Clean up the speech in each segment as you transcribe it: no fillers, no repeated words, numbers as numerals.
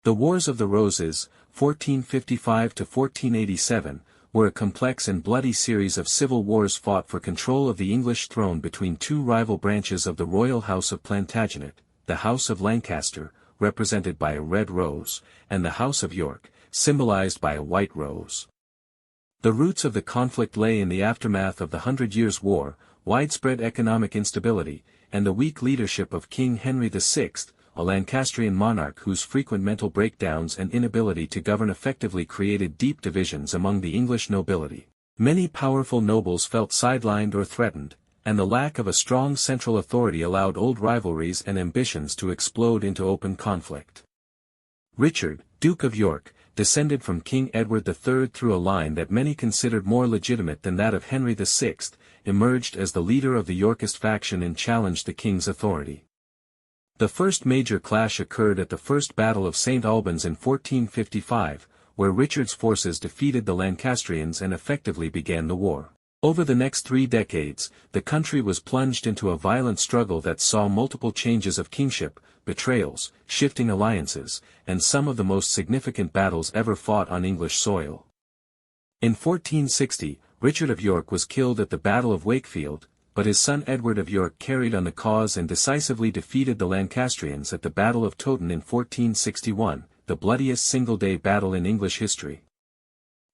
The Wars of the Roses, 1455 to 1487, were a complex and bloody series of civil wars fought for control of the English throne between two rival branches of the royal house of Plantagenet, the House of Lancaster, represented by a red rose, and the House of York, symbolized by a white rose. The roots of the conflict lay in the aftermath of the Hundred Years' War, widespread economic instability, and the weak leadership of King Henry VI, a Lancastrian monarch whose frequent mental breakdowns and inability to govern effectively created deep divisions among the English nobility. Many powerful nobles felt sidelined or threatened, and the lack of a strong central authority allowed old rivalries and ambitions to explode into open conflict. Richard, Duke of York, descended from King Edward III through a line that many considered more legitimate than that of Henry VI, emerged as the leader of the Yorkist faction and challenged the king's authority. The first major clash occurred at the First Battle of St. Albans in 1455, where Richard's forces defeated the Lancastrians and effectively began the war. Over the next 3 decades, the country was plunged into a violent struggle that saw multiple changes of kingship, betrayals, shifting alliances, and some of the most significant battles ever fought on English soil. In 1460, Richard of York was killed at the Battle of Wakefield, but his son Edward of York carried on the cause and decisively defeated the Lancastrians at the Battle of Towton in 1461, the bloodiest single-day battle in English history.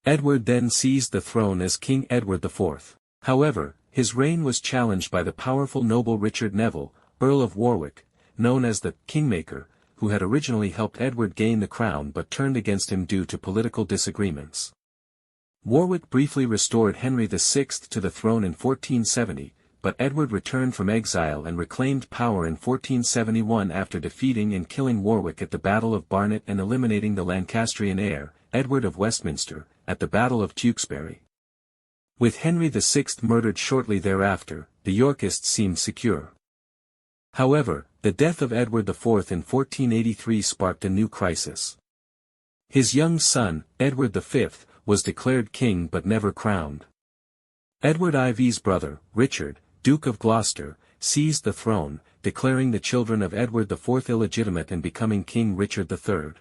Edward then seized the throne as King Edward IV. However, his reign was challenged by the powerful noble Richard Neville, Earl of Warwick, known as the Kingmaker, who had originally helped Edward gain the crown but turned against him due to political disagreements. Warwick briefly restored Henry VI to the throne in 1470, but Edward returned from exile and reclaimed power in 1471 after defeating and killing Warwick at the Battle of Barnet and eliminating the Lancastrian heir, Edward of Westminster, at the Battle of Tewkesbury. With Henry VI murdered shortly thereafter, the Yorkists seemed secure. However, the death of Edward IV in 1483 sparked a new crisis. His young son, Edward V, was declared king but never crowned. Edward IV's brother, Richard, Duke of Gloucester, seized the throne, declaring the children of Edward IV illegitimate and becoming King Richard III.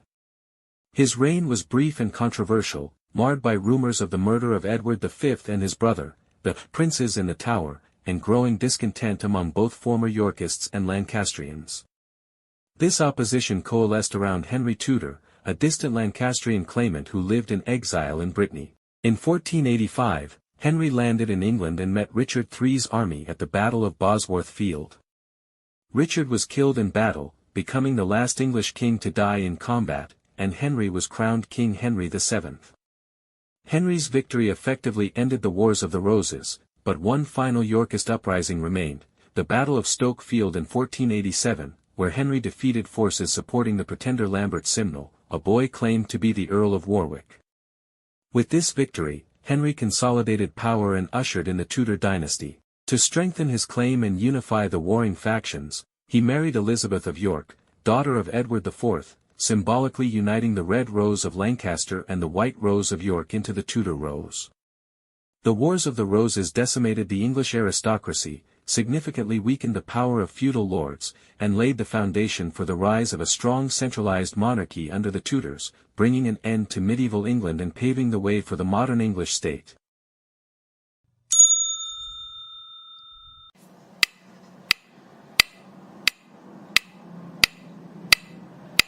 His reign was brief and controversial, marred by rumors of the murder of Edward V and his brother, the princes in the Tower, and growing discontent among both former Yorkists and Lancastrians. This opposition coalesced around Henry Tudor, a distant Lancastrian claimant who lived in exile in Brittany. In 1485, Henry landed in England and met Richard III's army at the Battle of Bosworth Field. Richard was killed in battle, becoming the last English king to die in combat, and Henry was crowned King Henry VII. Henry's victory effectively ended the Wars of the Roses, but one final Yorkist uprising remained, the Battle of Stoke Field in 1487, where Henry defeated forces supporting the pretender Lambert Simnel, a boy claimed to be the Earl of Warwick. With this victory, Henry consolidated power and ushered in the Tudor dynasty. To strengthen his claim and unify the warring factions, he married Elizabeth of York, daughter of Edward IV, symbolically uniting the red rose of Lancaster and the white rose of York into the Tudor rose. The Wars of the Roses decimated the English aristocracy, significantly weakened the power of feudal lords, and laid the foundation for the rise of a strong centralized monarchy under the Tudors, bringing an end to medieval England and paving the way for the modern English state.